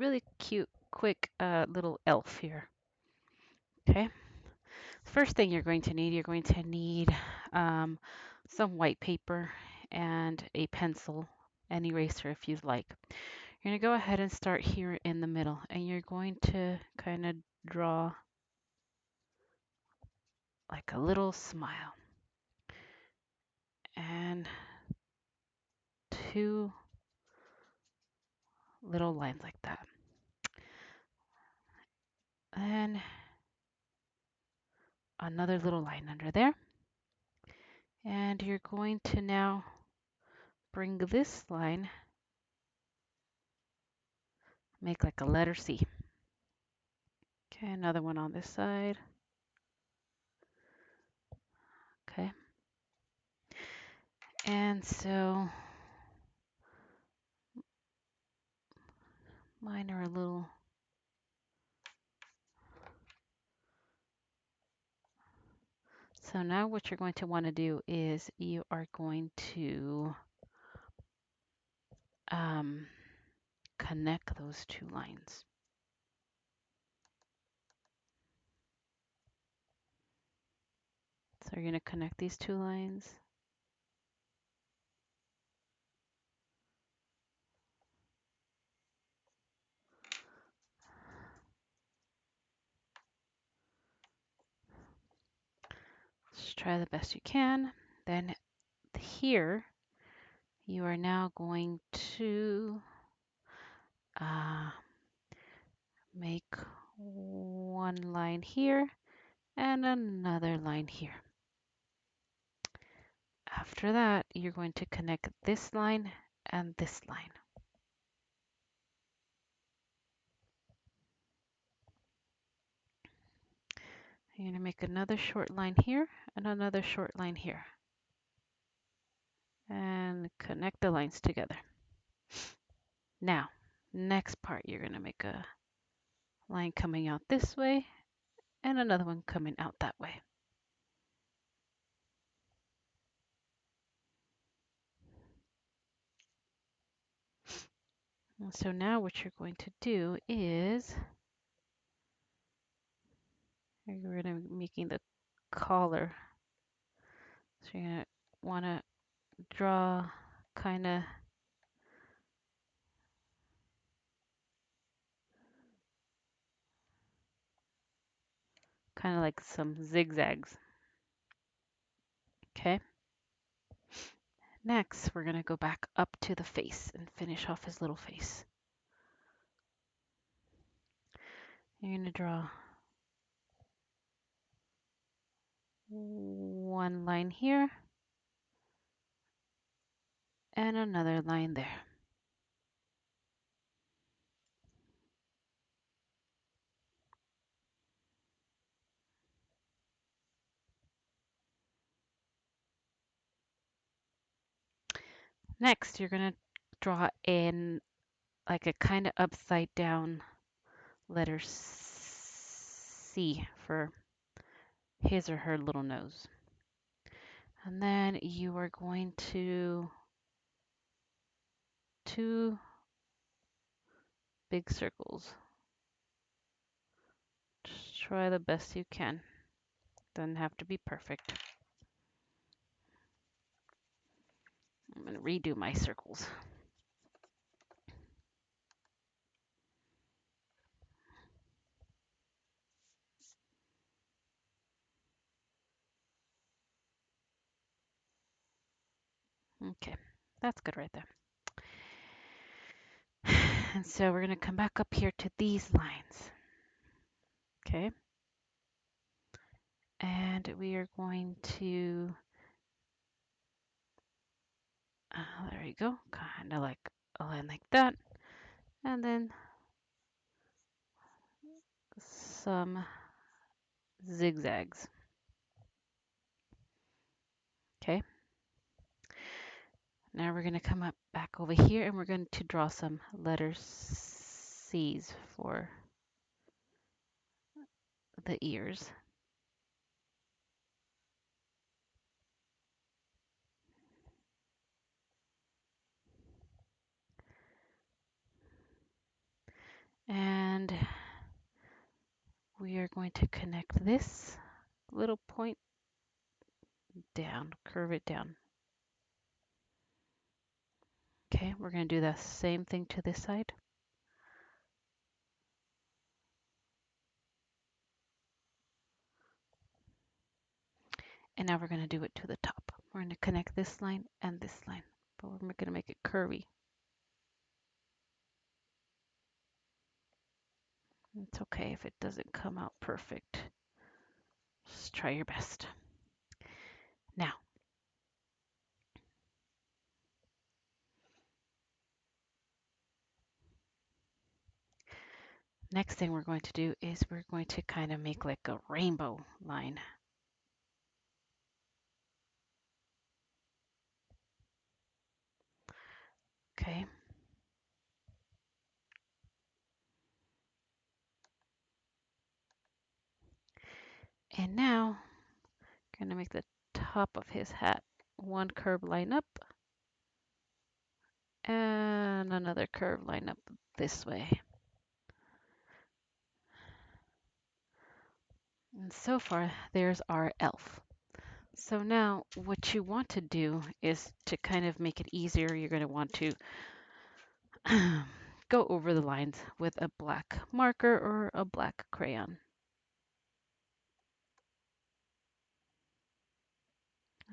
really cute, quick little elf here. Okay. First thing you're going to need some white paper and a pencil, an eraser if you'd like. You're going to go ahead and start here in the middle, and you're going to kind of draw like a little smile and two little lines like that. And another little line under there. And you're going to now bring this line, make like a letter C. Okay, another one on this side. Okay. And so mine are a little so now what you're going to want to do is you are going to connect those two lines. So you're going to connect these two lines. Just try the best you can. Then here, you are now going to make one line here and another line here. After that, you're going to connect this line and this line. You're going to make another short line here and another short line here. And connect the lines together. Now, next part, you're going to make a line coming out this way and another one coming out that way. And so now what you're going to do is you're going to be making the collar. So you're going to want to draw kind of like some zigzags. Okay. Next, we're going to go back up to the face and finish off his little face. You're going to draw one line here and another line there. Next, you're going to draw in like a kind of upside down letter C for his or her little nose. And then you are going to two big circles. Just try the best you can. Doesn't have to be perfect. I'm going to redo my circles. Okay, that's good right there. And so we're going to come back up here to these lines. Okay. And we are going to, there you go, kind of like a line like that. And then some zigzags. Okay. Now we're going to come up back over here and we're going to draw some letter C's for the ears. And we are going to connect this little point down, curve it down. Okay, we're going to do the same thing to this side. And now we're going to do it to the top. We're going to connect this line and this line, but we're going to make it curvy. It's okay if it doesn't come out perfect. Just try your best. Now, next thing we're going to do is we're going to kind of make like a rainbow line. Okay. And now, I'm going to make the top of his hat one curved line up and another curved line up this way. And so far, there's our elf. So now what you want to do is to kind of make it easier, you're going to want to go over the lines with a black marker or a black crayon.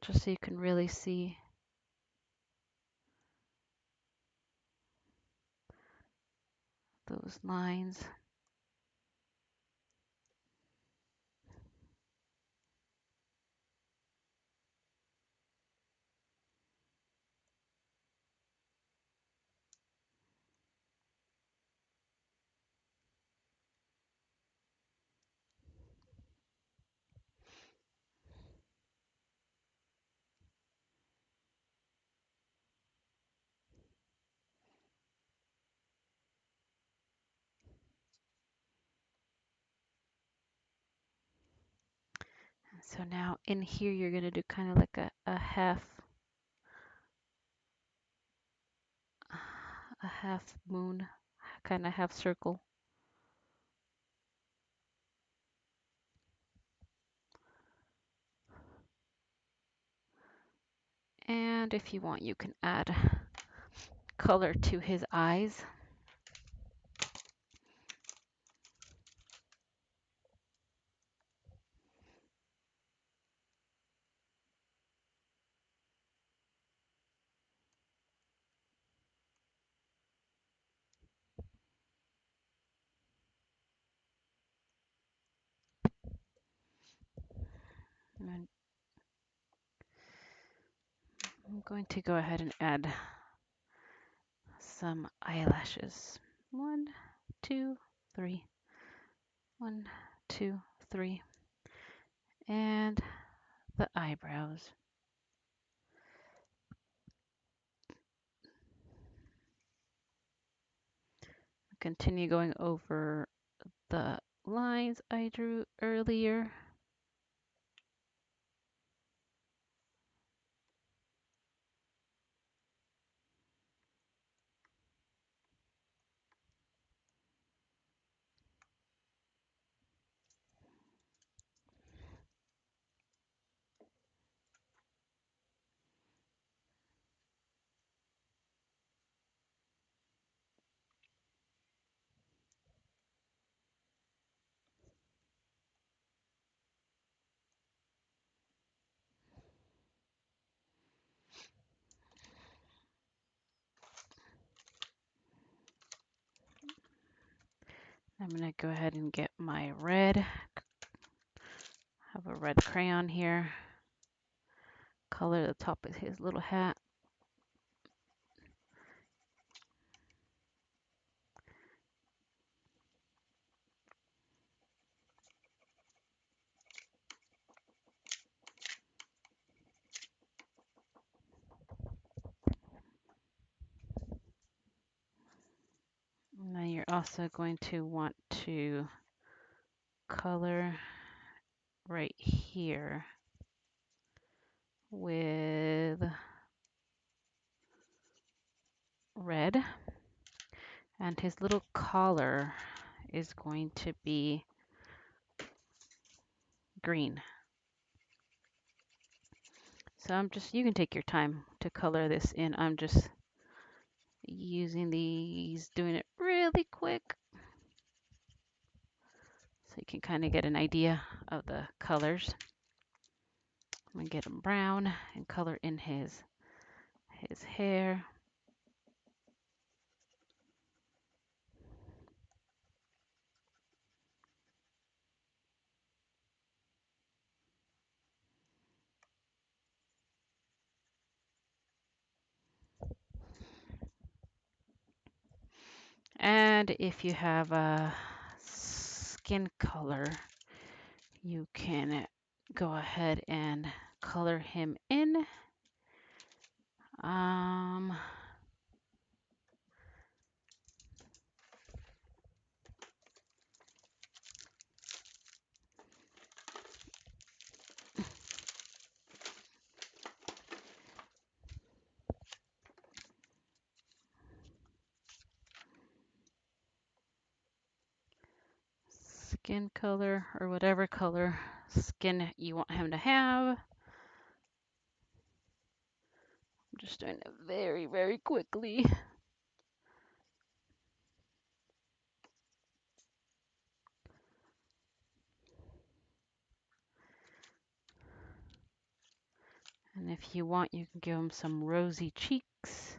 Just so you can really see those lines. So now in here, you're going to do kind of like a half moon, kind of half circle. And if you want, you can add color to his eyes. And I'm going to go ahead and add some eyelashes. 1, 2, 3. 1, 2, 3. And the eyebrows. Continue going over the lines I drew earlier. I'm going to go ahead and get my red. I have a red crayon here. Color the top of his little hat. And then you're also going to want to color right here with red. And his little collar is going to be green. So you can take your time to color this in. I'm just using these, doing it really quick so you can kind of get an idea of the colors. I'm gonna get him brown and color in his hair. And if you have a skin color, you can go ahead and color him in. Um, Skin color or whatever color skin you want him to have. I'm just doing it very, very quickly. And if you want, you can give him some rosy cheeks,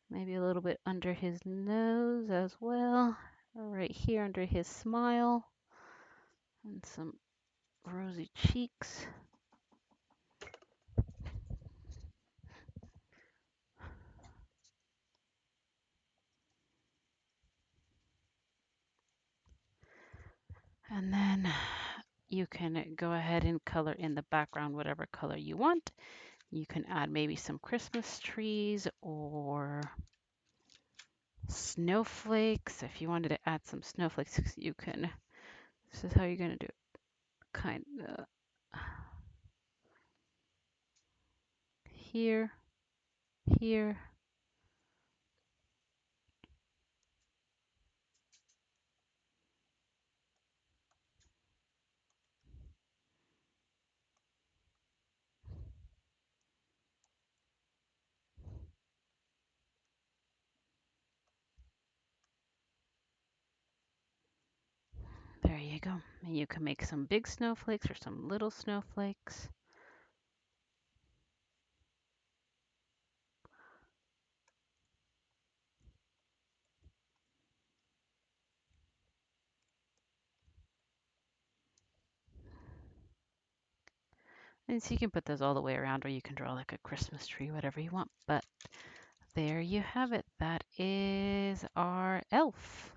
maybe a little bit under his nose as well, or right here under his smile, and some rosy cheeks. And then you can go ahead and color in the background whatever color you want. You can add maybe some Christmas trees or snowflakes. If you wanted to add some snowflakes, you can. This is how you're going to do it. Kind of here, here. There you go. And you can make some big snowflakes or some little snowflakes. And so you can put those all the way around, or you can draw like a Christmas tree, whatever you want. But there you have it. That is our elf.